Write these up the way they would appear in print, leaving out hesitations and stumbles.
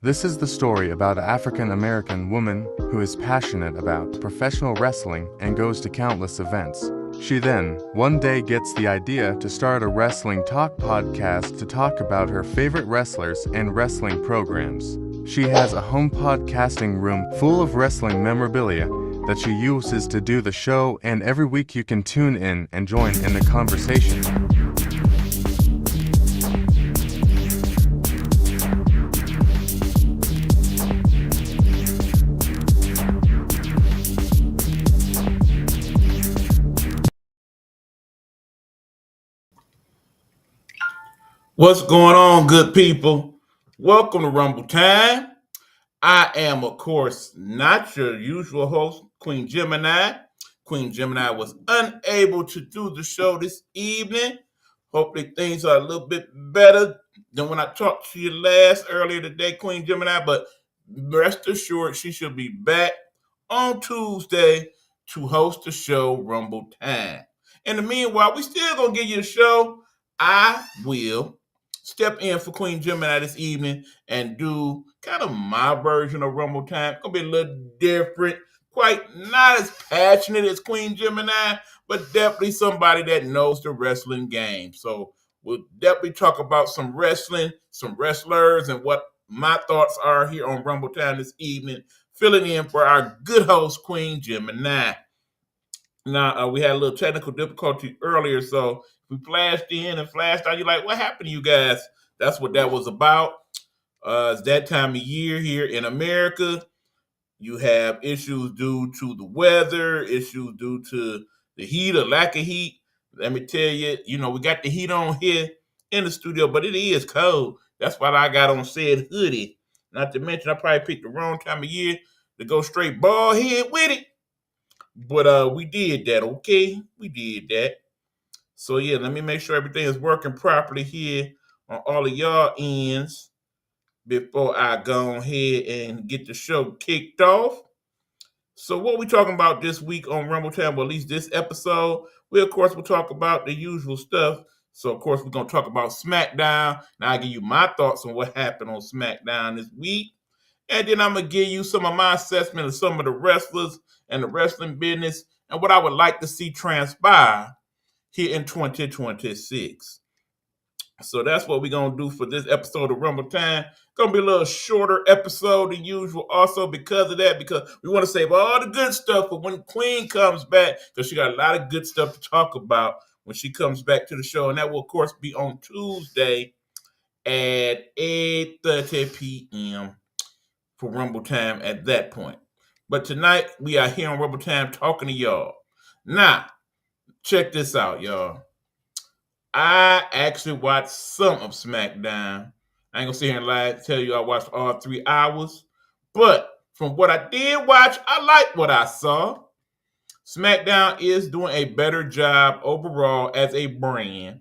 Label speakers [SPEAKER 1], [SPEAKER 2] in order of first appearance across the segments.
[SPEAKER 1] This is the story about an African American woman who is passionate about professional wrestling and goes to countless events. She then, one day, gets the idea to start a wrestling talk podcast to talk about her favorite wrestlers and wrestling programs. She has a home podcasting room full of wrestling memorabilia that she uses to do the show, and every week you can tune in and join in the conversation.
[SPEAKER 2] What's going on, good people? Welcome to Rumble Time. I am, of course, not your usual host, Queen Gemini. Queen Gemini was unable to do the show this evening. Hopefully things are a little bit better than when I talked to you last earlier today, Queen Gemini, but rest assured she should be back on Tuesday to host the show Rumble Time. In the meanwhile, we still gonna give you a show. I will step in for Queen Gemini this evening and do kind of my version of Rumble Time. It's gonna be a little different, quite not as passionate as Queen Gemini, but definitely somebody that knows the wrestling game. So we'll definitely talk about some wrestling, some wrestlers, and what my thoughts are here on Rumble Time this evening, filling in for our good host, Queen Gemini. Now, we had a little technical difficulty earlier, so we flashed in and flashed out. You're like, what happened to you guys? That's what that was about. It's that time of year here in America. You have issues due to the weather, issues due to the heat or lack of heat. Let me tell you, we got the heat on here in the studio, but it is cold. That's why I got on said hoodie. Not to mention, I probably picked the wrong time of year to go straight bald head with it. But we did that, okay? We did that. So yeah, let me make sure everything is working properly here on all of y'all ends before I go ahead and get the show kicked off. So what we talking about this week on Rumble Time, well, at least this episode, we of course will talk about the usual stuff. So of course we're gonna talk about SmackDown. Now I give you my thoughts on what happened on SmackDown this week. And then I'm going to give you some of my assessment of some of the wrestlers and the wrestling business and what I would like to see transpire here in 2026. So that's what we're going to do for this episode of Rumble Time. Going to be a little shorter episode than usual also because of that, because we want to save all the good stuff for when Queen comes back, because she got a lot of good stuff to talk about when she comes back to the show. And that will, of course, be on Tuesday at 8:30 p.m. for Rumble Time at that point. But tonight, we are here on Rumble Time talking to y'all. Now, check this out, y'all. I actually watched some of SmackDown. I ain't gonna sit here and lie tell you I watched all 3 hours. But from what I did watch, I liked what I saw. SmackDown is doing a better job overall as a brand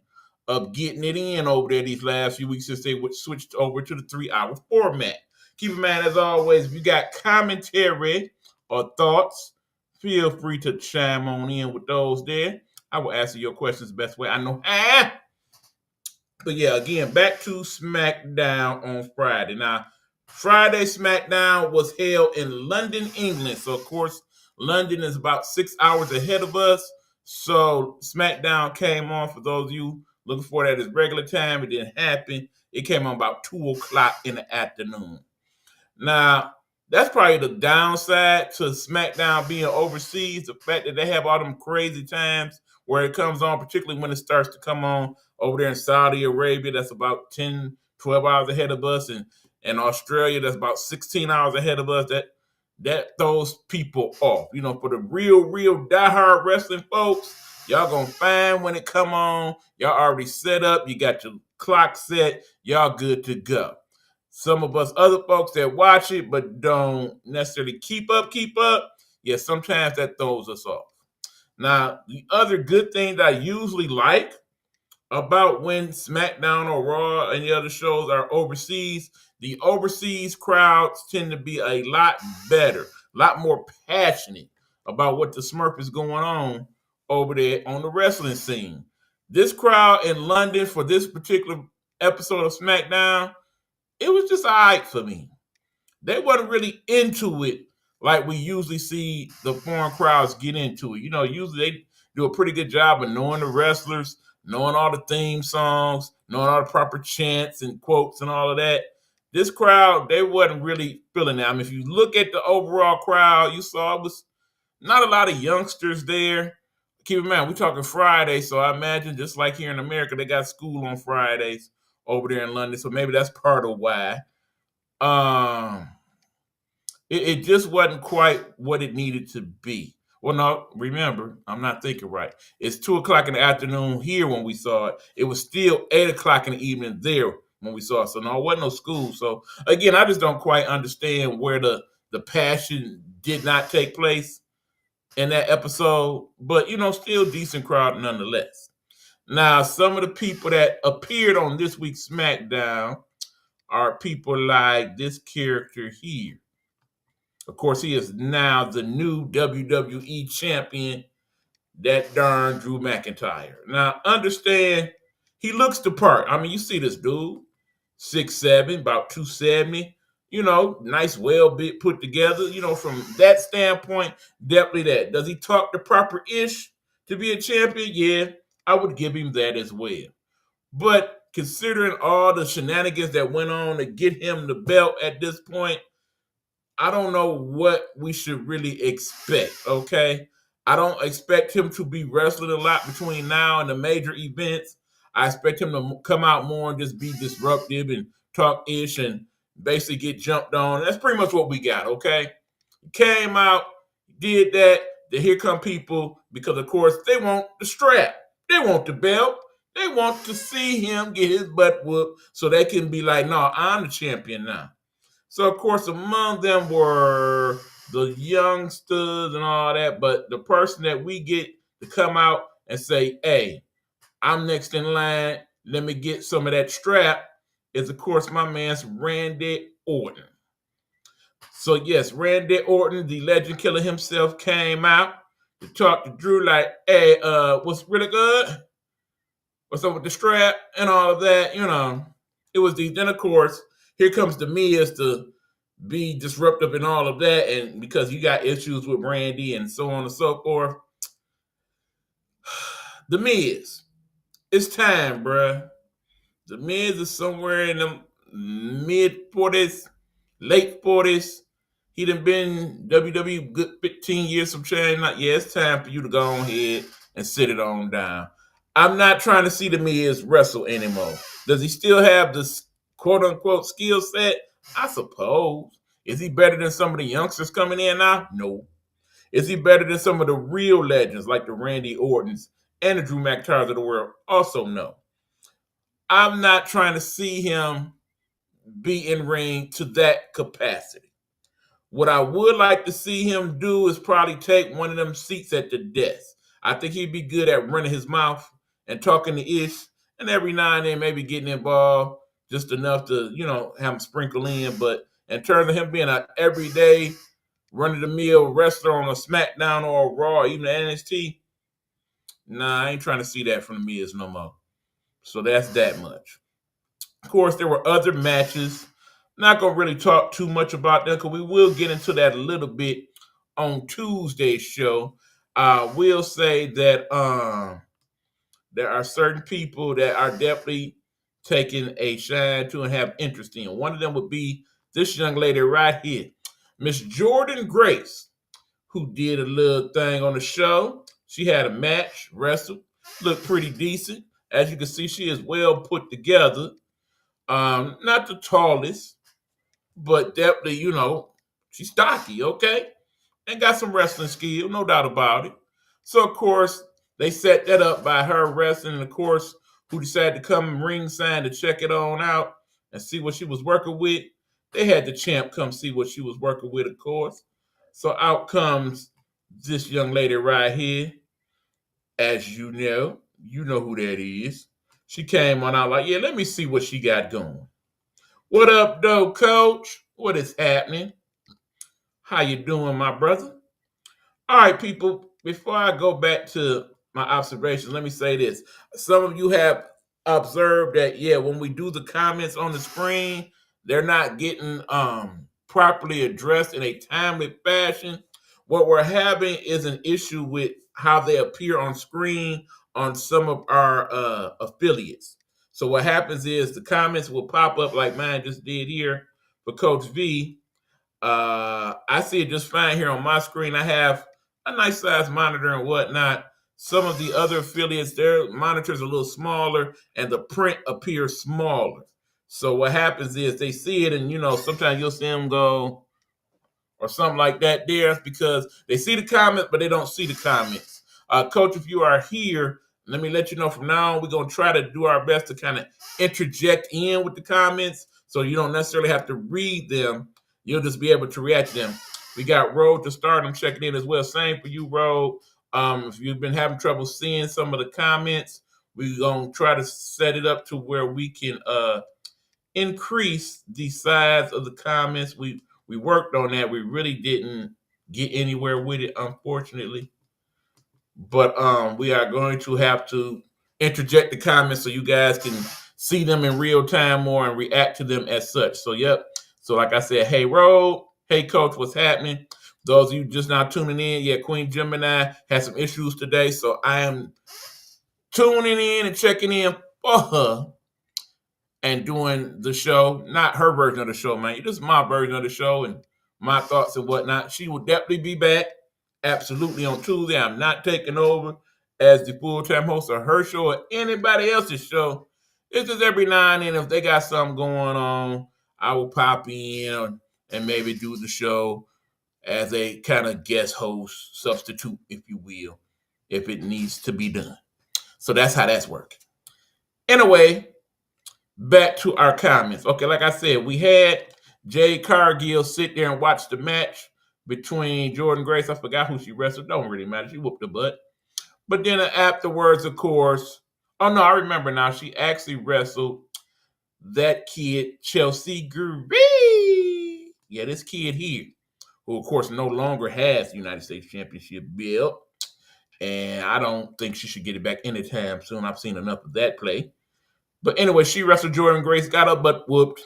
[SPEAKER 2] of getting it in over there these last few weeks since they switched over to the 3-hour format. Keep in mind, as always, if you got commentary or thoughts, feel free to chime on in with those there. I will answer your questions the best way I know how. But yeah, again, back to SmackDown on Friday. Now, Friday SmackDown was held in London, England. So, of course, London is about 6 hours ahead of us. So, SmackDown came on, for those of you looking for that at its regular time. It didn't happen. It came on about 2 o'clock in the afternoon. Now, that's probably the downside to SmackDown being overseas, the fact that they have all them crazy times where it comes on, particularly when it starts to come on over there in Saudi Arabia. That's about 10, 12 hours ahead of us. And Australia, that's about 16 hours ahead of us. That throws people off. For the real diehard wrestling folks, y'all gonna find when it come on, y'all already set up, you got your clock set, y'all good to go. Some of us other folks that watch it but don't necessarily keep up, yeah, sometimes that throws us off. Now, the other good thing that I usually like about when SmackDown or Raw or any other shows are overseas, the overseas crowds tend to be a lot better, a lot more passionate about what the Smurf is going on over there on the wrestling scene. This crowd in London for this particular episode of SmackDown, it was just all right for me. they wasn't really into it like we usually see the foreign crowds get into it. Usually they do a pretty good job of knowing the wrestlers, knowing all the theme songs, knowing all the proper chants and quotes and all of that. This crowd, they wasn't really feeling that. I mean, if you look at the overall crowd, you saw it was not a lot of youngsters there. Keep in mind, we're talking Friday, so I imagine just like here in America, they got school on Fridays over there in London, so maybe that's part of why. Um, it just wasn't quite what it needed to be. Well, no, remember, I'm not thinking right. It's 2 o'clock in the afternoon here when we saw it. It was still 8 o'clock in the evening there when we saw it. So no, it wasn't no school. So again, I just don't quite understand where the passion did not take place in that episode. But still decent crowd nonetheless. Now, some of the people that appeared on this week's SmackDown are people like this character here. Of course, he is now the new WWE champion, that darn Drew McIntyre. Now, understand, he looks the part. I mean, you see this dude, 6'7", about 270, nice, well put together. From that standpoint, definitely that. Does he talk the proper ish to be a champion? Yeah, I would give him that as well. But considering all the shenanigans that went on to get him the belt at this point, I don't know what we should really expect, okay? I don't expect him to be wrestling a lot between now and the major events. I expect him to come out more and just be disruptive and talk ish and basically get jumped on. That's pretty much what we got, okay? He came out, did that. Then here come people because, of course, they want the strap. They want the belt. They want to see him get his butt whooped so they can be like, no, I'm the champion now. So, of course, among them were the youngsters and all that, but the person that we get to come out and say, hey, I'm next in line, let me get some of that strap, is, of course, my man's Randy Orton. So, yes, Randy Orton, the legend killer himself, came out to talk to Drew like, hey, what's really good? What's up with the strap and all of that? It was then, of course, here comes the Miz to be disruptive and all of that, and because you got issues with Randy and so on and so forth. The Miz, it's time, bruh. The Miz is somewhere in the mid-40s, late 40s. He done been WWE good 15 years from change. Like, yeah, it's time for you to go on ahead and sit it on down. I'm not trying to see the Miz wrestle anymore. Does he still have this quote-unquote skill set? I suppose. Is he better than some of the youngsters coming in now? No. Is he better than some of the real legends like the Randy Ortons and the Drew McIntyres of the world? Also, no. I'm not trying to see him be in ring to that capacity. What I would like to see him do is probably take one of them seats at the desk. I think he'd be good at running his mouth and talking to Ish, and every now and then maybe getting involved just enough to, have him sprinkle in. But in terms of him being an everyday run-of-the-mill wrestler on a SmackDown or a Raw, even NXT, nah, I ain't trying to see that from the Miz no more. So that's that much. Of course, there were other matches. Not going to really talk too much about them because we will get into that a little bit on Tuesday's show. I will say that there are certain people that are definitely taking a shine to and have interest in. One of them would be this young lady right here, Miss Jordynne Grace, who did a little thing on the show. She had a match, wrestled, looked pretty decent. As you can see, she is well put together. Not the tallest, but definitely, she's stocky, okay? And got some wrestling skill, no doubt about it. So, of course, they set that up by her wrestling, and of course, who decided to come ringside to check it on out and see what she was working with. They had the champ come see what she was working with, of course. So out comes this young lady right here. As you know who that is. She came on out like, yeah, let me see what she got going. What up, though, coach? What is happening? How you doing, my brother? All right, people, before I go back to my observations, let me say this. Some of you have observed that, yeah, when we do the comments on the screen, they're not getting properly addressed in a timely fashion. What we're having is an issue with how they appear on screen on some of our affiliates. So what happens is the comments will pop up like mine just did here for Coach V. I see it just fine here on my screen. I have a nice size monitor and whatnot. Some of the other affiliates, their monitors are a little smaller and the print appears smaller. So what happens is they see it and, sometimes you'll see them go or something like that there. It's because they see the comments, but they don't see the comments. Coach, if you are here, let me let you know from now on, we're going to try to do our best to kind of interject in with the comments so you don't necessarily have to read them. You'll just be able to react to them. We got Road to Stardom checking in as well. Same for you, Road. If you've been having trouble seeing some of the comments, we're going to try to set it up to where we can increase the size of the comments. We worked on that. We really didn't get anywhere with it, unfortunately. But we are going to have to interject the comments so you guys can see them in real time more and react to them as such. So, yep. So, like I said, hey, Road. Hey, Coach, what's happening? Those of you just now tuning in, yeah, Queen Gemini had some issues today. So, I am tuning in and checking in for her and doing the show. Not her version of the show, man. This is my version of the show and my thoughts and whatnot. She will definitely be back. Absolutely on Tuesday. I'm not taking over as the full-time host of her show or anybody else's show. It's just every now and then if they got something going on, I will pop in and maybe do the show as a kind of guest host, substitute, if you will, if it needs to be done. So that's how that's working. Anyway, back to our comments. Okay, like I said, we had Jade Cargill sit there and watch the match between Jordynne Grace. I forgot who she wrestled. Don't really matter. She whooped her butt. But then afterwards, of course, oh no, I remember now. She actually wrestled that kid, Chelsea Green. Yeah, this kid here, who of course no longer has the United States Championship belt. And I don't think she should get it back anytime soon. I've seen enough of that play. But anyway, she wrestled Jordynne Grace, got her butt whooped.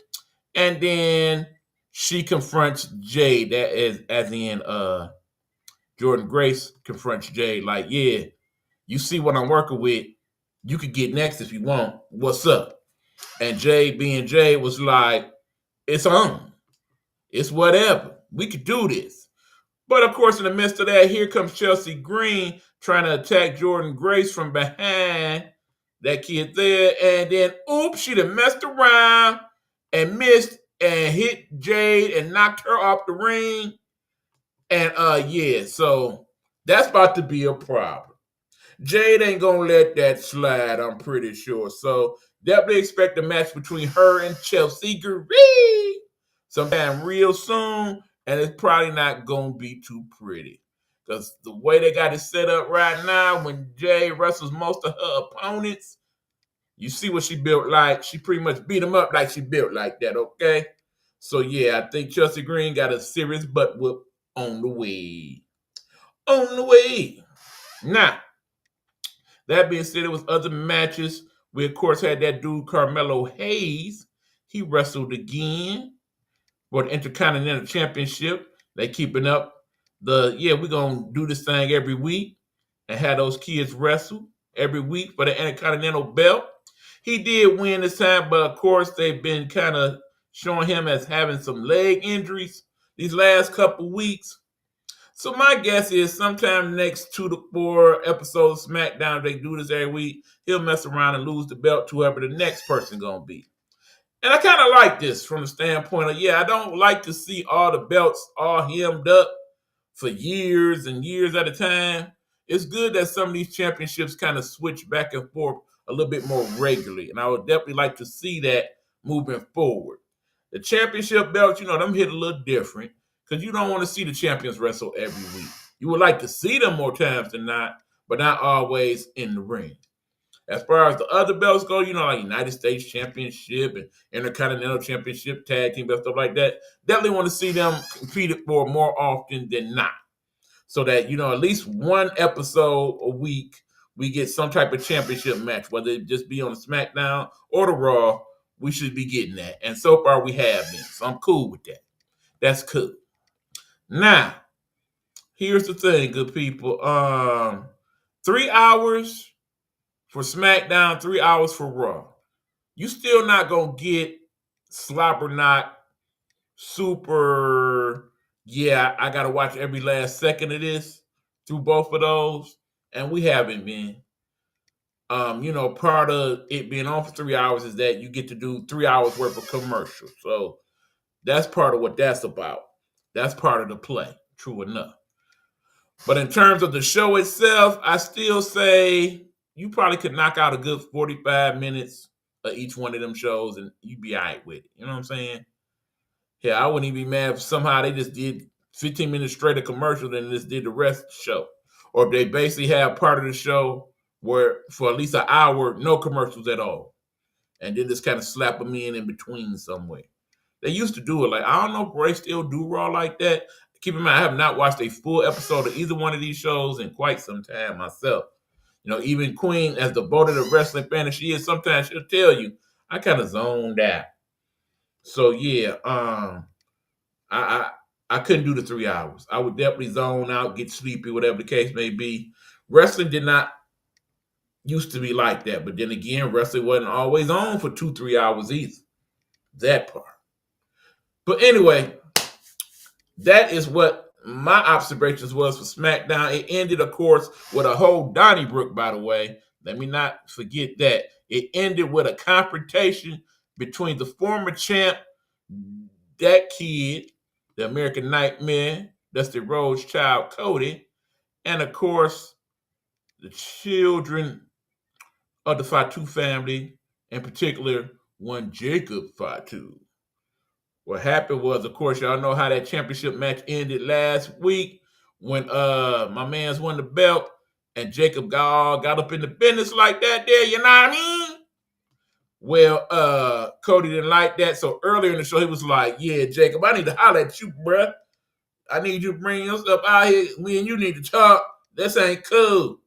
[SPEAKER 2] And then she confronts Jade, that is, as in Jordynne Grace confronts Jade, like, yeah, you see what I'm working with. You could get next if you want. What's up? And Jade, being Jade, was like, it's on. It's whatever. We could do this. But of course, in the midst of that, here comes Chelsea Green trying to attack Jordynne Grace from behind. That kid there. And then, oops, she done messed around and missed and hit Jade and knocked her off the ring. And yeah, so that's about to be a problem. Jade ain't gonna let that slide, I'm pretty sure. So definitely expect a match between her and Chelsea Green sometime real soon, and it's probably not gonna be too pretty. Because the way they got it set up right now, when Jade wrestles most of her opponents, you see what she built like. She pretty much beat them up like she built like that, okay? So, yeah, I think Chelsea Green got a serious butt whoop on the way. On the way. Now, that being said, there was other matches. We, of course, had that dude, Carmelo Hayes. He wrestled again for the Intercontinental Championship. They keeping up we're going to do this thing every week and have those kids wrestle every week for the Intercontinental belt. He did win this time, but of course, they've been kind of showing him as having some leg injuries these last couple weeks. So my guess is sometime next 2 to 4 episodes of SmackDown, they do this every week, he'll mess around and lose the belt to whoever the next person going to be. And I kind of like this from the standpoint of, I don't like to see all the belts all hemmed up for years and years at a time. It's good that some of these championships kind of switch back and forth a little bit more regularly. And I would definitely like to see that moving forward. The championship belts, them hit a little different because you don't want to see the champions wrestle every week. You would like to see them more times than not, but not always in the ring. As far as the other belts go, like United States Championship and Intercontinental Championship, Tag Team belts, stuff like that, definitely want to see them competed for more often than not. So that, at least one episode a week, we get some type of championship match, whether it just be on the SmackDown or the Raw, we should be getting that. And so far we have been. So I'm cool with that. That's cool. Now, here's the thing, good people. 3 hours for SmackDown, 3 hours for Raw. You still not gonna get slobber knot super. Yeah, I gotta watch every last second of this through both of those, and we haven't been. Part of it being on for 3 hours is that you get to do 3 hours worth of commercials. So that's part of what that's about. That's part of the play. True enough. But in terms of the show itself, I still say you probably could knock out a good 45 minutes of each one of them shows and you'd be all right with it. You know what I'm saying? Yeah, I wouldn't even be mad if somehow they just did 15 minutes straight of commercial and just did the rest of the show. Or if they basically have part of the show where for at least an hour, no commercials at all. And then just kind of slap them in between somewhere. They used to do it. Like, I don't know if they still do Raw like that. Keep in mind, I have not watched a full episode of either one of these shows in quite some time myself. Even Queen, as devoted a wrestling fan as she is, sometimes she'll tell you, I kind of zoned out. So yeah, I couldn't do the 3 hours. I would definitely zone out, get sleepy, whatever the case may be. Wrestling did not used to be like that, but then again, wrestling wasn't always on for 2-3 hours either. That part. But anyway, that is what my observations was for SmackDown. It ended, of course, with a whole Donnybrook, by the way. Let me not forget that. It ended with a confrontation between the former champ, that kid, the American Nightmare, Dusty Rhodes' child, Cody, and, of course, the children of the Fatu family, in particular, one Jacob Fatu. What happened was, of course, y'all know how that championship match ended last week when my man's won the belt and Jacob got up in the business like that there, you know what I mean? Well, Cody didn't like that, so earlier in the show, he was like, yeah, Jacob, I need to holler at you, bruh. I need you to bring your stuff out here. Me and you need to talk. This ain't cool.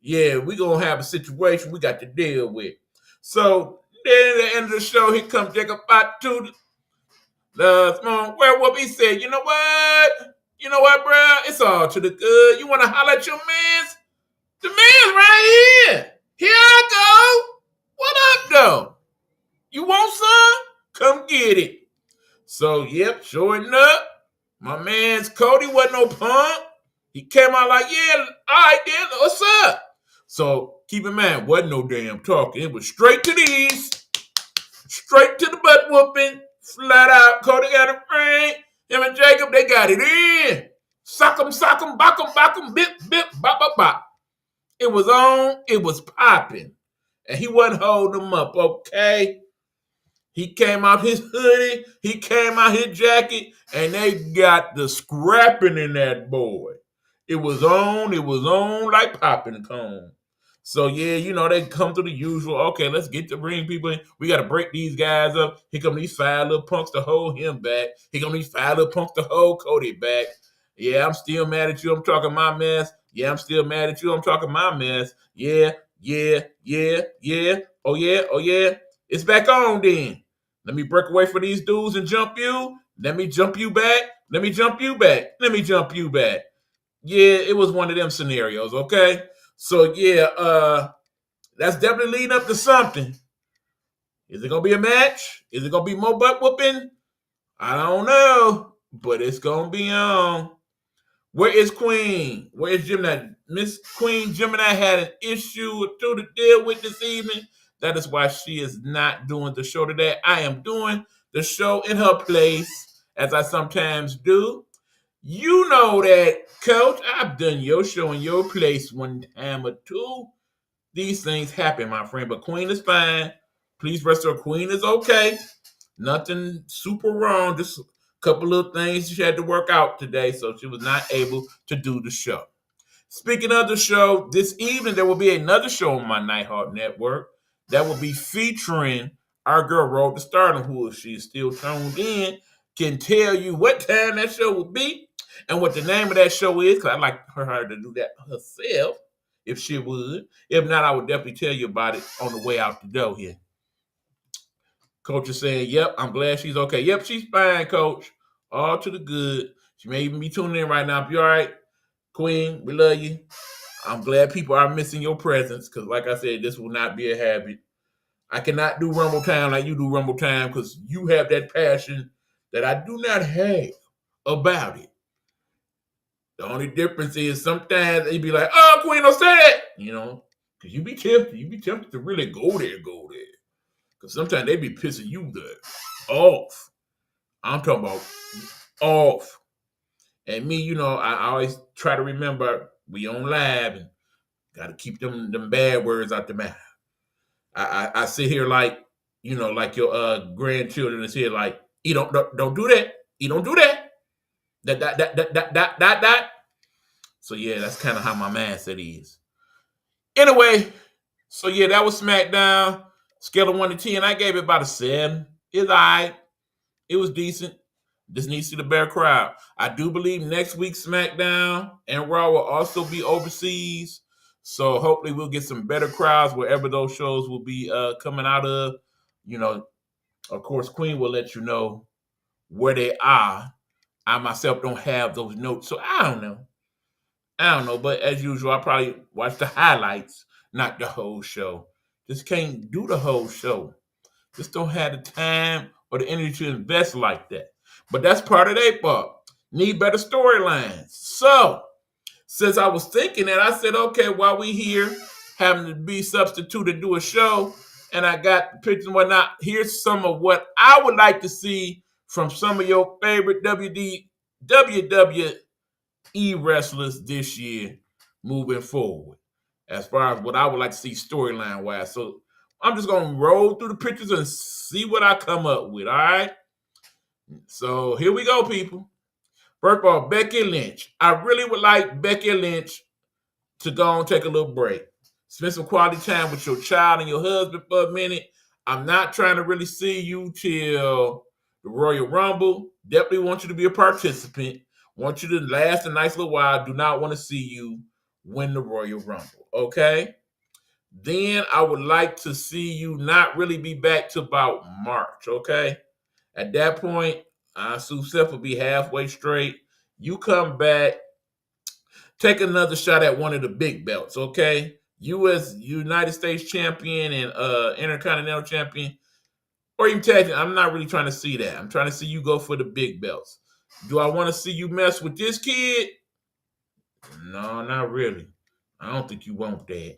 [SPEAKER 2] Yeah, we gonna have a situation we got to deal with. So then at the end of the show, here comes Jacob Fatu. The small werewolf, he said, you know what? You know what, bro? It's all to the good. You want to holler at your mans? The man's right here. Here I go. What up, though? You want some? Come get it. So, yep, sure enough, my man's Cody wasn't no punk. He came out like, yeah, all right, then, what's up? So, keep in mind, wasn't no damn talking. It was straight to the east, straight to the butt whooping. Flat out, Cody got a ring. Him and Jacob, they got it in. Sock 'em, bock 'em, bip, bop, bop, bop. It was on, it was popping. And he wasn't holding them up, okay? He came out his hoodie, he came out his jacket, and they got the scrapping in that boy. It was on like popping cone. So, yeah, they come to the usual. Okay, let's get the ring people in. We got to break these guys up. Here come these 5 little punks to hold him back. Here come these 5 little punks to hold Cody back. Yeah, I'm still mad at you. I'm talking my mess. Yeah, I'm still mad at you. I'm talking my mess. Yeah. Oh, yeah. It's back on then. Let me break away for these dudes and jump you. Let me jump you back. Let me jump you back. Let me jump you back. Yeah, it was one of them scenarios, okay? So, yeah, that's definitely leading up to something. Is it going to be a match? Is it going to be more butt whooping? I don't know, but it's going to be on. Where is Queen? Where is Gemini? Miss Queen Gemini had an issue or two to deal with this evening. That is why she is not doing the show today. I am doing the show in her place, as I sometimes do. You know that, Coach. I've done your show in your place one time or two. These things happen, my friend, but Queen is fine. Please rest her. Queen is okay. Nothing super wrong. Just a couple of things she had to work out today, so she was not able to do the show. Speaking of the show, this evening there will be another show on my Nighthawk Network that will be featuring our girl Road to Stardom, who, if she is still tuned in, can tell you what time that show will be and what the name of that show is, because I'd like her to do that herself, if she would. If not, I would definitely tell you about it on the way out the door here. Coach is saying, yep, I'm glad she's okay. Yep, she's fine, Coach. All to the good. She may even be tuning in right now. Be all right, Queen. We love you. I'm glad people are missing your presence because, like I said, this will not be a habit. I cannot do Rumble Time like you do Rumble Time because you have that passion that I do not have about it. The only difference is sometimes they be like, "Oh, Queen, don't say that," because you be tempted to really go there. Because sometimes they be pissing you off. I'm talking about off. And me, I always try to remember we on live and got to keep them bad words out the mouth. I sit here like like your grandchildren is here like, you don't do that. You don't do that. That. So yeah, that's kind of how my mindset is. Anyway, so yeah, that was SmackDown. Scale of 1 to 10, I gave it about a 7. It's all right. It was decent. This needs to see the better crowd. I do believe next week's SmackDown and Raw will also be overseas. So hopefully we'll get some better crowds wherever those shows will be coming out of. Of course, Queen will let you know where they are. I myself don't have those notes, so I don't know. But as usual, I probably watch the highlights, not the whole show. Just can't do the whole show. Just don't have the time or the energy to invest like that. But that's part of their fault. Need better storylines. So, since I was thinking that, I said, okay, while we here having to be substituted to do a show, and I got the pictures and whatnot, here's some of what I would like to see from some of your favorite WWE wrestlers this year moving forward, as far as what I would like to see storyline-wise. So, I'm just going to roll through the pictures and see what I come up with, all right? So here we go, people. First of all, Becky Lynch. I really would like Becky Lynch to go and take a little break. Spend some quality time with your child and your husband for a minute. I'm not trying to really see you till the Royal Rumble. Definitely want you to be a participant. Want you to last a nice little while. Do not want to see you win the Royal Rumble, okay? Then I would like to see you not really be back to about March, okay? At that point, Sue Seth will be halfway straight. You come back, take another shot at one of the big belts, okay? U.S. United States champion and Intercontinental champion, or even tag team. I'm not really trying to see that. I'm trying to see you go for the big belts. Do I want to see you mess with this kid? No, not really. I don't think you want that.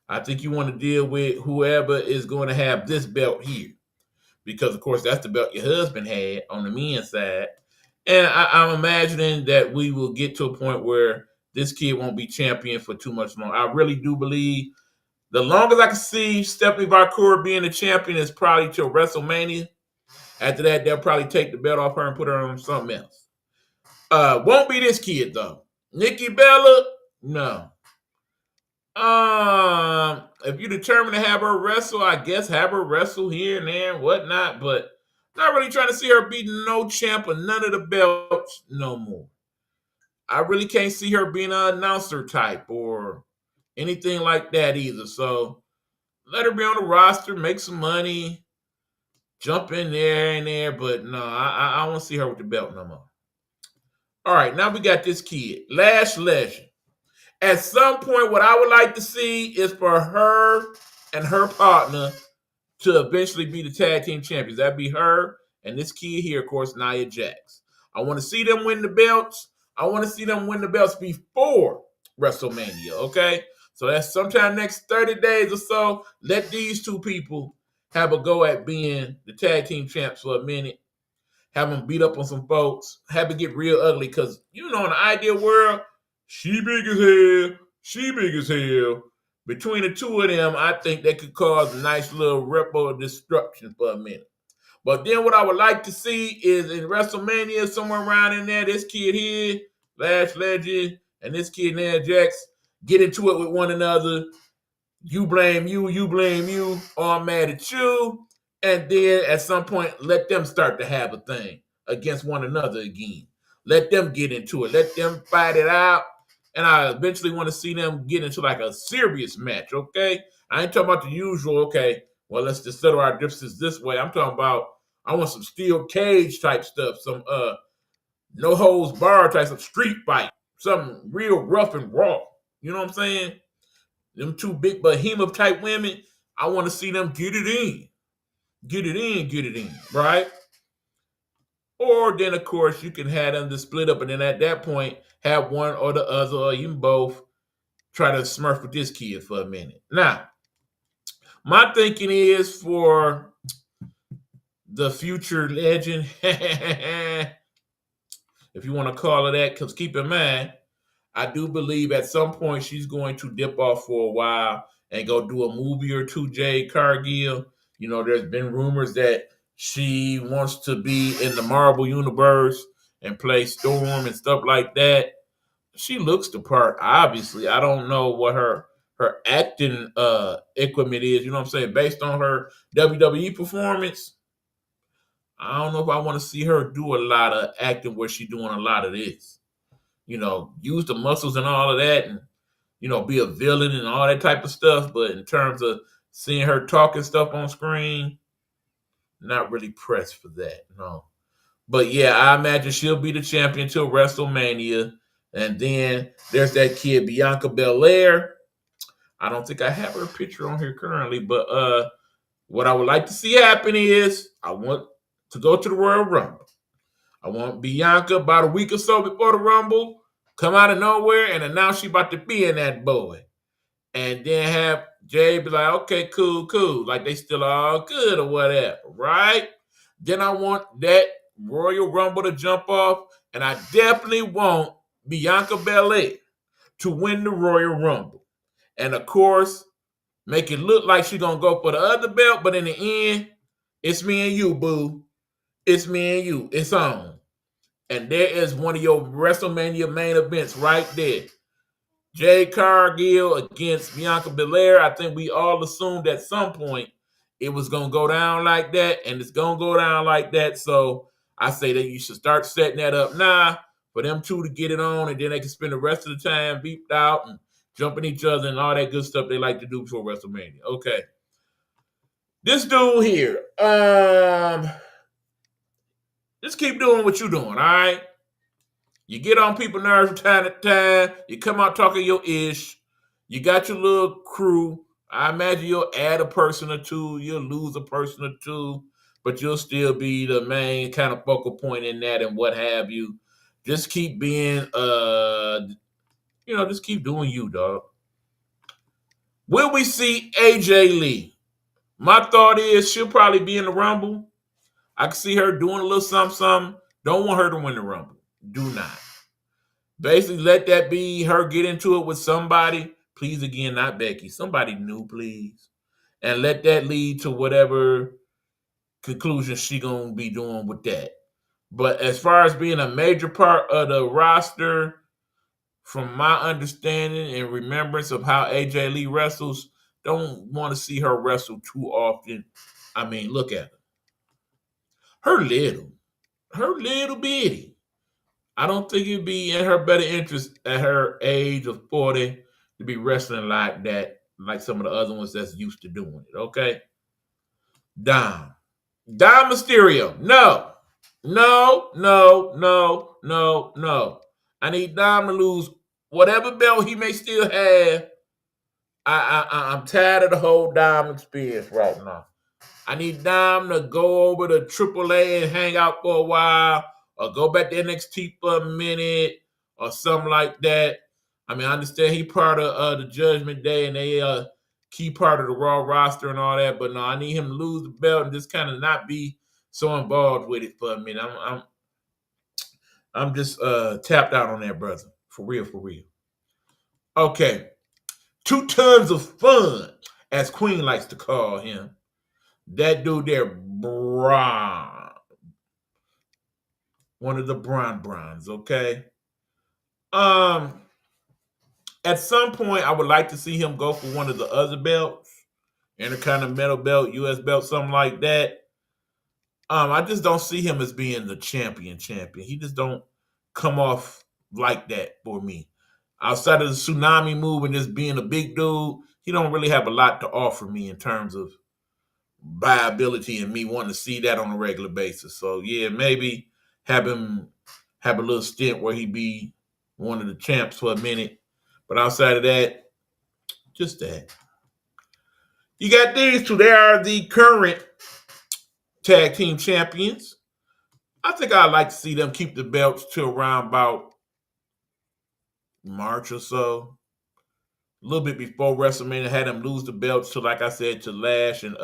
[SPEAKER 2] I think you want to deal with whoever is going to have this belt here. Because, of course, that's the belt your husband had on the men's side. And I'm imagining that we will get to a point where this kid won't be champion for too much longer. I really do believe the longest I can see Stephanie Vacour being the champion is probably till WrestleMania. After that, they'll probably take the belt off her and put her on something else. Won't be this kid, though. Nikki Bella, no. If you determine to have her wrestle, I guess have her wrestle here and there and whatnot, but not really trying to see her beat no champ or none of the belts no more. I really can't see her being an announcer type or anything like that either. So let her be on the roster, make some money, jump in there and there, but no, I don't want to see her with the belt no more. All right, now we got this kid, Lash Legend. At some point, what I would like to see is for her and her partner to eventually be the tag team champions. That'd be her and this kid here, of course, Nia Jax. I want to see them win the belts. I want to see them win the belts before WrestleMania, okay? So that's sometime next 30 days or so. Let these two people have a go at being the tag team champs for a minute. Have them beat up on some folks. Have it get real ugly because, in the ideal world, she big as hell. She big as hell. Between the two of them, I think they could cause a nice little ripple of destruction for a minute. But then what I would like to see is in WrestleMania, somewhere around in there, this kid here, Lash Legend, and this kid Nia Jax get into it with one another. You blame you, you blame you, or I'm mad at you. And then at some point, let them start to have a thing against one another again. Let them get into it. Let them fight it out. And I eventually want to see them get into like a serious match, okay? I ain't talking about the usual, okay, well, let's just settle our differences this way. I'm talking about, I want some steel cage type stuff, some no holds barred type of street fight, something real rough and raw. You know what I'm saying? Them two big behemoth type women, I want to see them get it in. Get it in, get it in, right? Or then, of course, you can have them to split up, and then at that point, have one or the other, or even both, try to smurf with this kid for a minute. Now, my thinking is for the future legend, if you want to call it that, because keep in mind, I do believe at some point she's going to dip off for a while and go do a movie or two, Jade Cargill. You know, there's been rumors that she wants to be in the Marvel universe and play Storm and stuff like that. She looks the part, obviously. I don't know what her acting equipment is, you know what I'm saying? Based on her WWE performance, I don't know if I want to see her do a lot of acting where she's doing a lot of this. You know, use the muscles and all of that and, you know, be a villain and all that type of stuff. But in terms of seeing her talking stuff on screen, not really pressed for that, no. But yeah, I imagine she'll be the champion till WrestleMania. And then there's that kid, Bianca Belair. I don't think I have her picture on here currently, but what I would like to see happen is I want to go to the Royal Rumble. I want Bianca about a week or so before the Rumble come out of nowhere and announce she about to be in that boy. And then have Jay be like, okay, cool, cool. Like they still all good or whatever, right? Then I want that Royal Rumble to jump off. And I definitely want Bianca Belair to win the Royal Rumble. And of course, make it look like she's going to go for the other belt. But in the end, it's me and you, boo. It's me and you. It's on. And there is one of your WrestleMania main events right there. Jade Cargill against Bianca Belair. I think we all assumed at some point it was going to go down like that, and it's going to go down like that. So I say that you should start setting that up now for them two to get it on, and then they can spend the rest of the time beeped out and jumping each other and all that good stuff they like to do before WrestleMania. Okay. This dude here, just keep doing what you're doing, all right? You get on people's nerves from time to time. You come out talking your ish. You got your little crew. I imagine you'll add a person or two. You'll lose a person or two. But you'll still be the main kind of focal point in that and what have you. Just keep being, just keep doing you, dog. Will we see AJ Lee? My thought is she'll probably be in the Rumble. I can see her doing a little something. Don't want her to win the Rumble. Do not. Basically, let that be her get into it with somebody. Please, again, not Becky. Somebody new, please. And let that lead to whatever conclusion she going to be doing with that. But as far as being a major part of the roster, from my understanding and remembrance of how AJ Lee wrestles, don't want to see her wrestle too often. I mean, look at her. Her little bitty. I don't think it'd be in her better interest at her age of 40 to be wrestling like that, like some of the other ones that's used to doing it, okay? Dom Mysterio. No. I need Dom to lose whatever belt he may still have. I'm tired of the whole Dom experience right now. I need Dom to go over to AAA and hang out for a while, or go back to NXT for a minute, or something like that. I mean, I understand he part of the Judgment Day, and they key part of the Raw roster and all that. But no, I need him to lose the belt and just kind of not be so involved with it for a minute. I'm just tapped out on that, brother. For real. Okay, 2 tons of fun, as Queen likes to call him. That dude there, Braun. One of the Browns, okay? At some point, I would like to see him go for one of the other belts, Intercontinental belt, US belt, something like that. I just don't see him as being the champion. He just don't come off like that for me. Outside of the tsunami move and just being a big dude, he don't really have a lot to offer me in terms of viability and me wanting to see that on a regular basis. So yeah, maybe have him have a little stint where he be one of the champs for a minute. But outside of that, just that. You got these two. They are the current tag team champions. I think I'd like to see them keep the belts to around about March or so. A little bit before WrestleMania, had them lose the belts to, like I said, to Lash and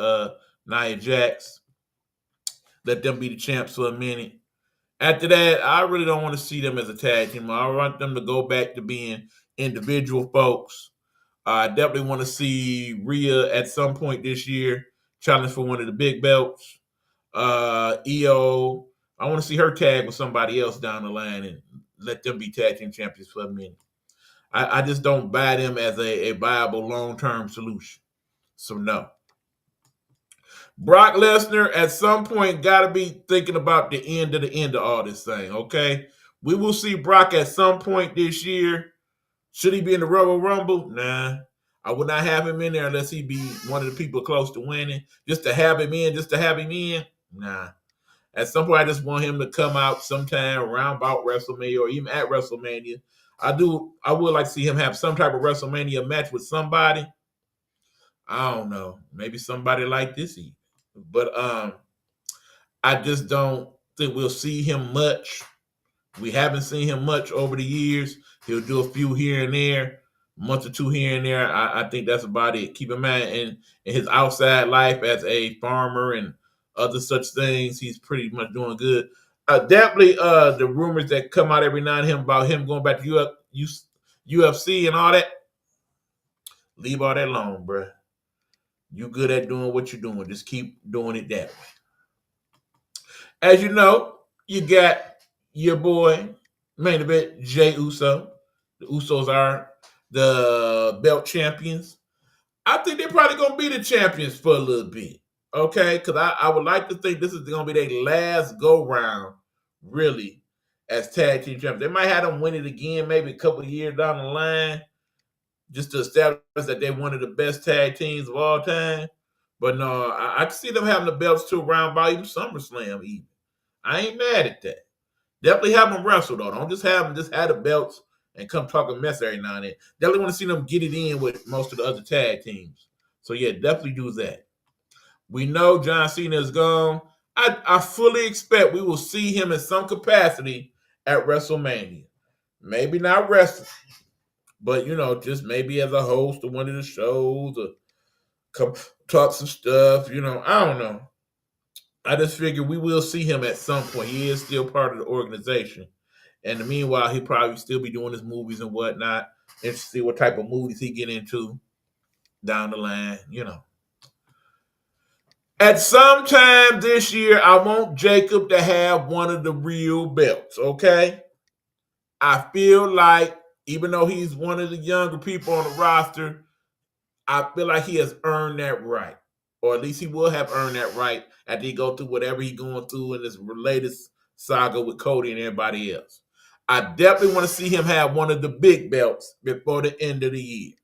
[SPEAKER 2] Nia Jax. Let them be the champs for a minute. After that, I really don't want to see them as a tag team. I want them to go back to being individual folks. I definitely want to see Rhea at some point this year challenge for one of the big belts. EO, I want to see her tag with somebody else down the line and let them be tag team champions for a minute. I just don't buy them as a viable long-term solution. So no. Brock Lesnar at some point got to be thinking about the end of all this thing, okay? We will see Brock at some point this year. Should he be in the Royal Rumble? Nah. I would not have him in there unless he be one of the people close to winning. Just to have him in, nah. At some point, I just want him to come out sometime around about WrestleMania or even at WrestleMania. I would like to see him have some type of WrestleMania match with somebody. I don't know. Maybe somebody like this even. But I just don't think we'll see him much. We haven't seen him much over the years. He'll do a few here and there, a month or two here and there. I think that's about it. Keep in mind, in his outside life as a farmer and other such things, he's pretty much doing good. Definitely the rumors that come out every now and then about him going back to UFC and all that, leave all that alone, bro. You good at doing what you're doing. Just keep doing it that way. As you know, you got your boy, main event, Jey Uso. The Usos are the belt champions. I think they're probably going to be the champions for a little bit. Okay? Because I would like to think this is going to be their last go-round, really, as tag team champions. They might have them win it again maybe a couple of years down the line just to establish that they're one of the best tag teams of all time. But no, I can see them having the belts to around by even SummerSlam even. I ain't mad at that. Definitely have them wrestle, though. Don't just have them just have the belts and come talking mess every now and then. Definitely want to see them get it in with most of the other tag teams. So, yeah, definitely do that. We know John Cena is gone. I fully expect we will see him in some capacity at WrestleMania. Maybe not wrestling, but, just maybe as a host of one of the shows or come talk some stuff. I don't know. I just figure we will see him at some point. He is still part of the organization. And meanwhile, he'll probably still be doing his movies and whatnot. And see what type of movies he get into down the line, At some time this year, I want Jacob to have one of the real belts, okay? I feel like, even though he's one of the younger people on the roster, I feel like he has earned that right. Or at least he will have earned that right after he go through whatever he's going through in this latest saga with Cody and everybody else. I definitely want to see him have one of the big belts before the end of the year.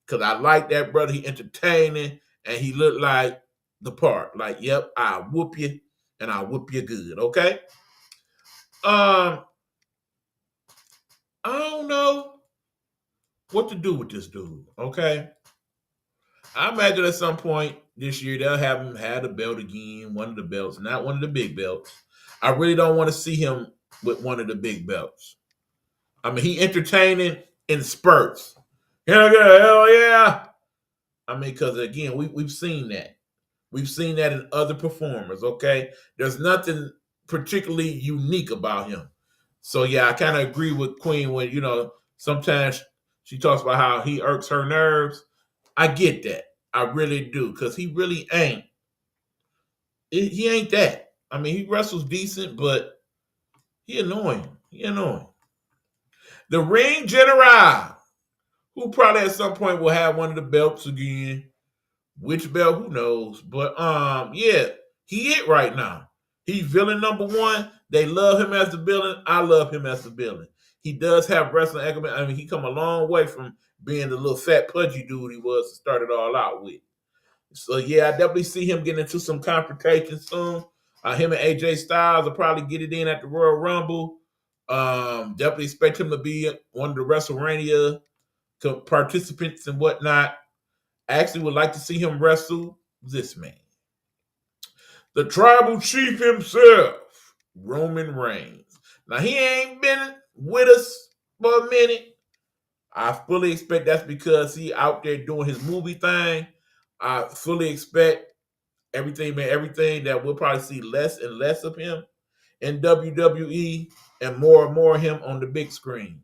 [SPEAKER 2] Because I like that brother. He entertaining and he looked like the part. Like, yep, I'll whoop you and I'll whoop you good, okay? I don't know what to do with this dude, okay? I imagine at some point this year they'll have him have the belt again, one of the belts, not one of the big belts. I really don't want to see him with one of the big belts. I mean, he entertaining in spurts. Hell yeah. I mean, because again, we've seen that. We've seen that in other performers, okay? There's nothing particularly unique about him. So, yeah, I kind of agree with Queen when, sometimes she talks about how he irks her nerves. I get that. I really do, because he really ain't. He ain't that. I mean, he wrestles decent, but he annoying. The Ring General, who probably at some point will have one of the belts again. Which belt, who knows? But yeah, he it right now. He's villain number one. They love him as the villain. I love him as the villain. He does have wrestling acumen. I mean, he come a long way from being the little fat pudgy dude he was to start it all out with. So yeah, I definitely see him getting into some confrontation soon. Him and AJ Styles will probably get it in at the Royal Rumble. Definitely expect him to be one of the WrestleMania participants and whatnot. I actually would like to see him wrestle this man, the tribal chief himself, Roman Reigns. Now, he ain't been with us for a minute. I fully expect that's because he out there doing his movie thing. I fully expect everything that we'll probably see less and less of him in WWE and more of him on the big screen.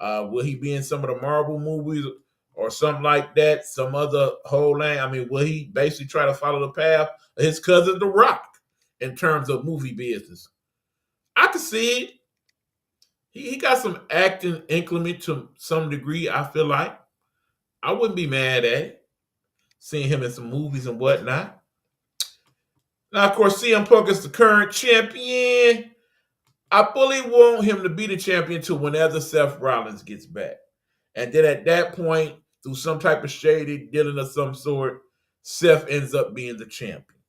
[SPEAKER 2] Will he be in some of the Marvel movies or something like that? Some other whole line? I mean, will he basically try to follow the path of his cousin The Rock in terms of movie business? I can see it. He got some acting inclement to some degree, I feel like. I wouldn't be mad at it, seeing him in some movies and whatnot. Now, of course, CM Punk is the current champion. I fully want him to be the champion until whenever Seth Rollins gets back. And then at that point, through some type of shady dealing of some sort, Seth ends up being the champion.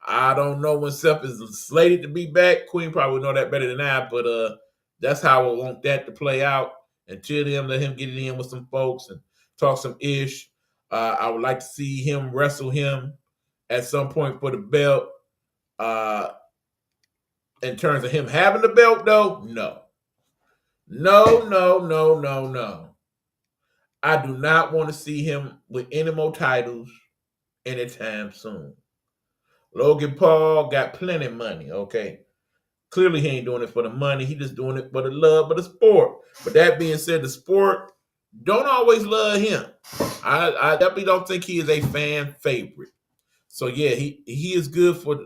[SPEAKER 2] I don't know when Seth is slated to be back. Queen probably would know that better than I, but that's how I want that to play out. Until then, let him get it in with some folks and talk some ish. I would like to see him wrestle him at some point for the belt. In terms of him having the belt, though, no. No. I do not want to see him with any more titles anytime soon. Logan Paul got plenty of money, okay? Clearly, he ain't doing it for the money. He just doing it for the love of the sport. But that being said, the sport don't always love him. I definitely don't think he is a fan favorite. So, yeah, he is good for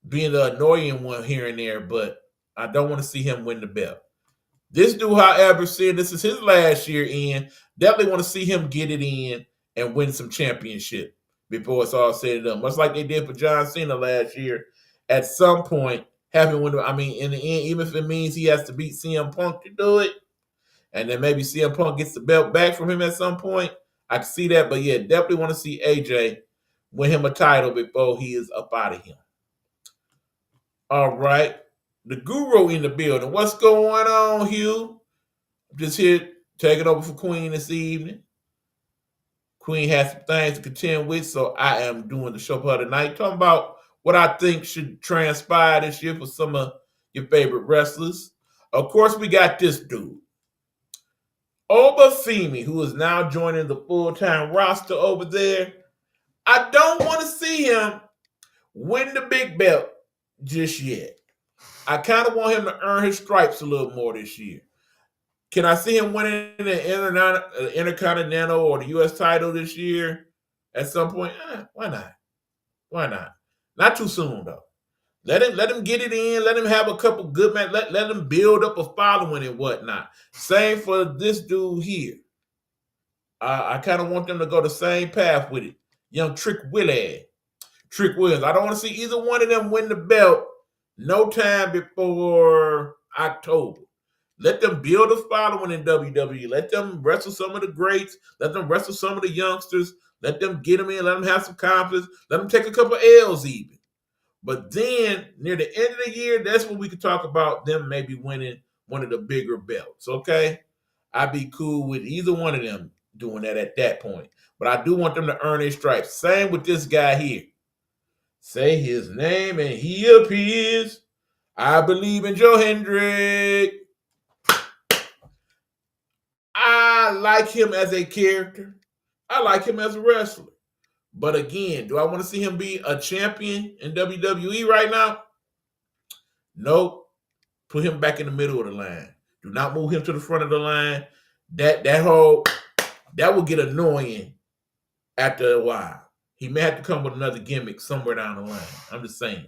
[SPEAKER 2] being the annoying one here and there, but I don't want to see him win the belt. This dude, however, said this is his last year in. Definitely want to see him get it in and win some championship before it's all said and done. Much like they did for John Cena last year. At some point, having win. I mean, in the end, even if it means he has to beat CM Punk to do it, and then maybe CM Punk gets the belt back from him at some point, I can see that. But yeah, definitely want to see AJ win him a title before he is up out of here. All right. The Guru in the building. What's going on, Hugh? I'm just here taking over for Queen this evening. Queen has some things to contend with, so I am doing the show for her tonight. Talking about what I think should transpire this year for some of your favorite wrestlers. Of course, we got this dude, Oba Femi, who is now joining the full-time roster over there. I don't want to see him win the big belt just yet. I kind of want him to earn his stripes a little more this year. Can I see him winning the Intercontinental or the U.S. title this year at some point? Why not? Why not? Not too soon, though. Let him get it in. Let him have a couple good matches. Let him build up a following and whatnot. Same for this dude here. I kind of want them to go the same path with it. Young Trick Williams. I don't want to see either one of them win the belt no time before October. Let them build a following in WWE. Let them wrestle some of the greats. Let them wrestle some of the youngsters. Let them get them in. Let them have some confidence. Let them take a couple L's even. But then, near the end of the year, that's when we could talk about them maybe winning one of the bigger belts, okay? I'd be cool with either one of them doing that at that point. But I do want them to earn their stripes. Same with this guy here. Say his name and he appears. I believe in Joe Hendrick. I like him as a character. I like him as a wrestler. But again, do I want to see him be a champion in WWE right now? Nope. Put him back in the middle of the line. Do not move him to the front of the line. That will get annoying after a while. He may have to come with another gimmick somewhere down the line. I'm just saying.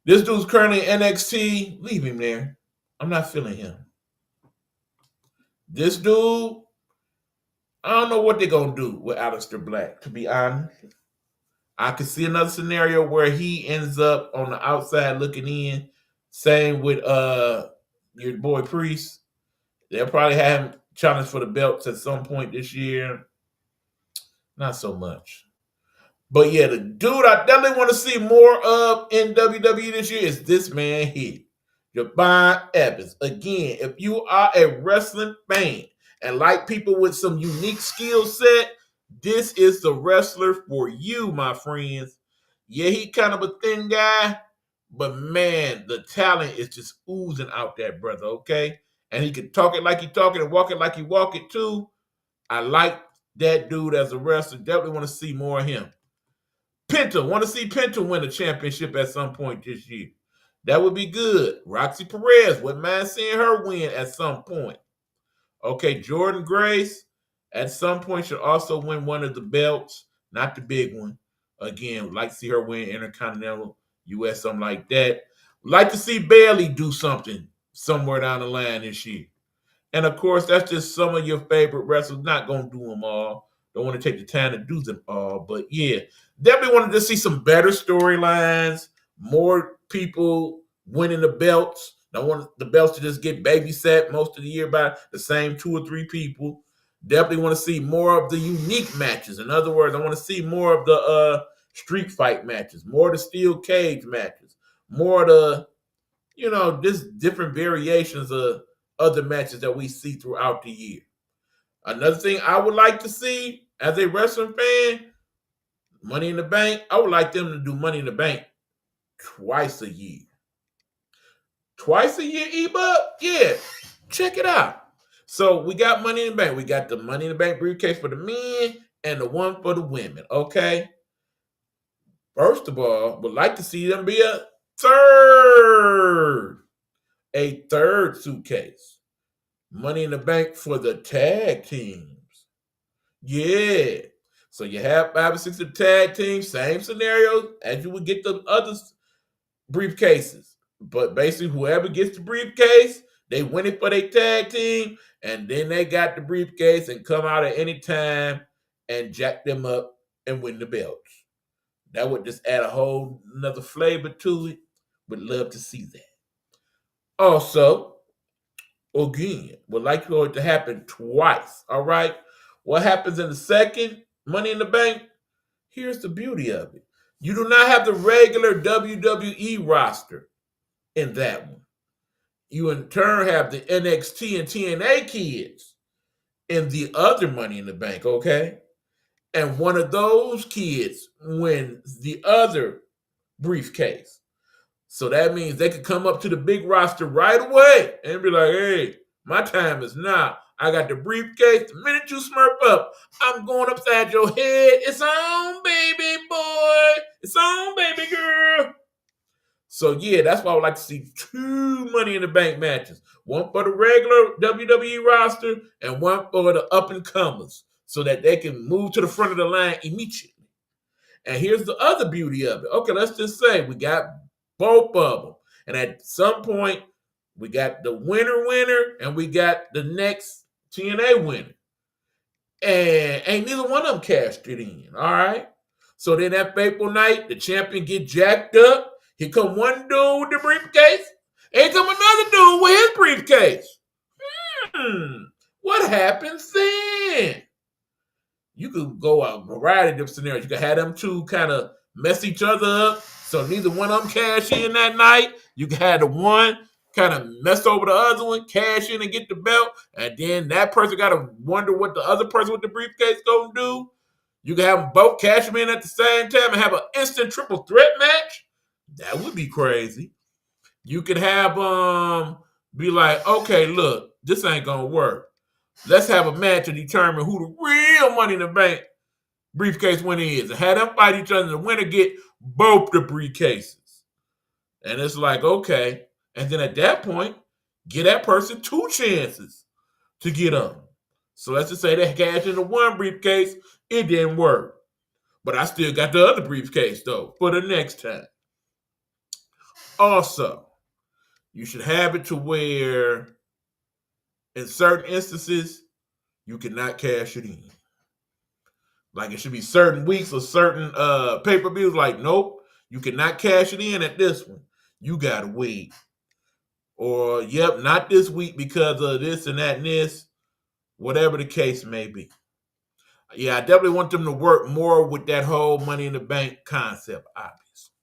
[SPEAKER 2] This dude's currently in NXT. Leave him there. I'm not feeling him. This dude, I don't know what they're going to do with Aleister Black, to be honest. I could see another scenario where he ends up on the outside looking in. Same with your boy Priest. They'll probably have him challenge for the belts at some point this year. Not so much. But yeah, the dude I definitely want to see more of in WWE this year is this man here. Javon Evans. Again, if you are a wrestling fan and like people with some unique skill set, this is the wrestler for you, my friends. Yeah, he kind of a thin guy, but man, the talent is just oozing out that brother, okay? And he can talk it like he talk it and walk it like he walk it too. I like that dude as a wrestler. Definitely want to see more of him. Penta, want to see Penta win a championship at some point this year. That would be good. Roxy Perez, wouldn't mind seeing her win at some point. Okay, Jordan Grace, at some point should also win one of the belts, not the big one. Again, would like to see her win Intercontinental, US, something like that. Would like to see Bayley do something somewhere down the line this year. And of course, that's just some of your favorite wrestlers. Not going to do them all. Don't want to take the time to do them all. But yeah, definitely wanted to see some better storylines, more people winning the belts. Don't want the belts to just get babysat most of the year by the same 2 or 3 people. Definitely want to see more of the unique matches. In other words, I want to see more of the street fight matches, more of the steel cage matches, more of the, just different variations of other matches that we see throughout the year. Another thing I would like to see as a wrestling fan, Money in the Bank, I would like them to do Money in the Bank twice a year. Twice a year, E-Bub? Yeah, check it out. So we got Money in the Bank. We got the Money in the Bank briefcase for the men and the one for the women, okay? First of all, would like to see them be a third suitcase. Money in the Bank for the tag teams. Yeah. So you have 5 or 6 of the tag teams, same scenario as you would get the other briefcases. But basically, whoever gets the briefcase, they win it for their tag team, and then they got the briefcase and come out at any time and jack them up and win the belts. That would just add a whole another flavor to it. Would love to see that. Also, again, would like for it to happen twice. All right. What happens in the second Money in the Bank? Here's the beauty of it. You do not have the regular WWE roster in that one. You in turn have the NXT and TNA kids in the other Money in the Bank, okay? And one of those kids wins the other briefcase. So that means they could come up to the big roster right away and be like, hey, my time is now. I got the briefcase. The minute you smurf up, I'm going upside your head. It's on, baby boy. It's on, baby girl. So, yeah, that's why I would like to see 2 Money in the Bank matches. One for the regular WWE roster and one for the up-and-comers so that they can move to the front of the line immediately. And here's the other beauty of it. Okay, let's just say we got both of them. And at some point, we got the winner, and we got the next TNA winner. And ain't neither one of them cashed it in, all right? So then that fateful night, the champion get jacked up. Here come one dude with the briefcase. Here come another dude with his briefcase. What happens then? You could go a variety of different scenarios. You could have them two kind of mess each other up, so neither one of them cash in that night. You could have the one kind of mess over the other one, cash in and get the belt, and then that person got to wonder what the other person with the briefcase gonna do. You can have them both cash them in at the same time and have an instant triple threat match. That would be crazy. You could have be like, okay, look, this ain't gonna work. Let's have a match to determine who the real Money in the Bank briefcase winner is. And have them fight each other. The winner get both the briefcases. And it's like, okay. And then at that point, give that person 2 chances to get them. So let's just say they cashed in the one briefcase. It didn't work. But I still got the other briefcase, though, for the next time. Also, you should have it to where in certain instances, you cannot cash it in. Like it should be certain weeks or certain pay-per-views. Like, nope, you cannot cash it in at this one. You gotta wait. Or, yep, not this week because of this and that and this. Whatever the case may be. Yeah, I definitely want them to work more with that whole Money in the Bank concept, obviously.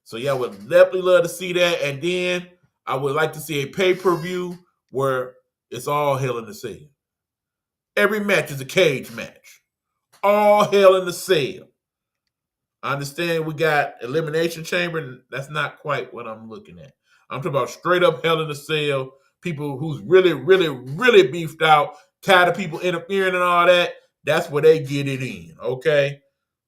[SPEAKER 2] So, yeah, I would definitely love to see that. And then I would like to see a pay-per-view where it's all Hell in a Cell. Every match is a cage match. All Hell in a Cell. I understand we got Elimination Chamber, and that's not quite what I'm looking at. I'm talking about straight up Hell in a Cell, people who's really, really, really beefed out, tired of people interfering and all that. That's where they get it in, okay?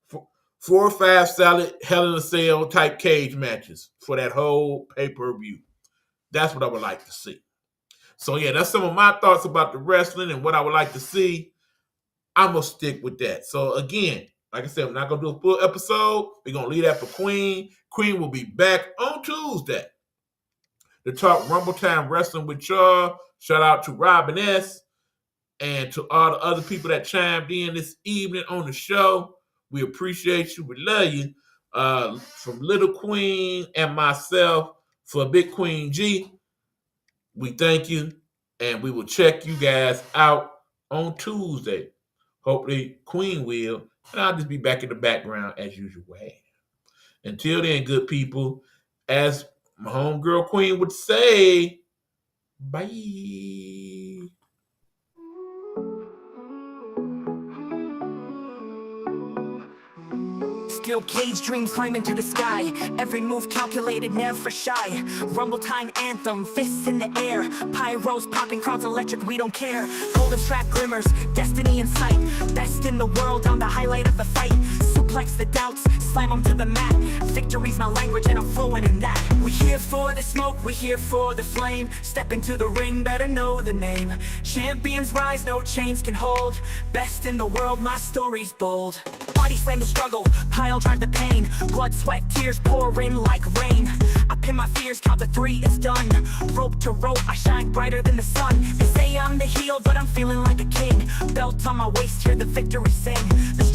[SPEAKER 2] 4 or 5 solid Hell in a Cell type cage matches for that whole pay-per-view. That's what I would like to see. So, yeah, that's some of my thoughts about the wrestling and what I would like to see. I'm going to stick with that. So, again, like I said, we're not going to do a full episode. We're going to leave that for Queen. Queen will be back on Tuesday to talk Rumble Time Wrestling with y'all. Shout out to Robin S. and to all the other people that chimed in this evening on the show. We appreciate you. We love you. From Little Queen and myself for Big Queen G, we thank you, and we will check you guys out on Tuesday. Hopefully, Queen will, and I'll just be back in the background as usual. Until then, good people, as my homegirl Queen would say, bye.
[SPEAKER 3] Steel cage dreams climb into the sky. Every move calculated, never shy. Rumble time anthem, fists in the air. Pyros popping, crowds electric, we don't care. Golden strap glimmers, destiny in sight. Best in the world on the highlight of the fight. Suplex the doubts, slam them to the mat. Victory's my language and I'm fluent in that. We here for the smoke, we here for the flame. Step into the ring, better know the name. Champions rise, no chains can hold. Best in the world, my story's bold. Body slam the struggle, pile drive the pain. Blood, sweat, tears pour in like rain. I pin my fears, count to 3, it's done. Rope to rope, I shine brighter than the sun. They say I'm the heel, but I'm feeling like a king. Belt on my waist, hear the victory sing. The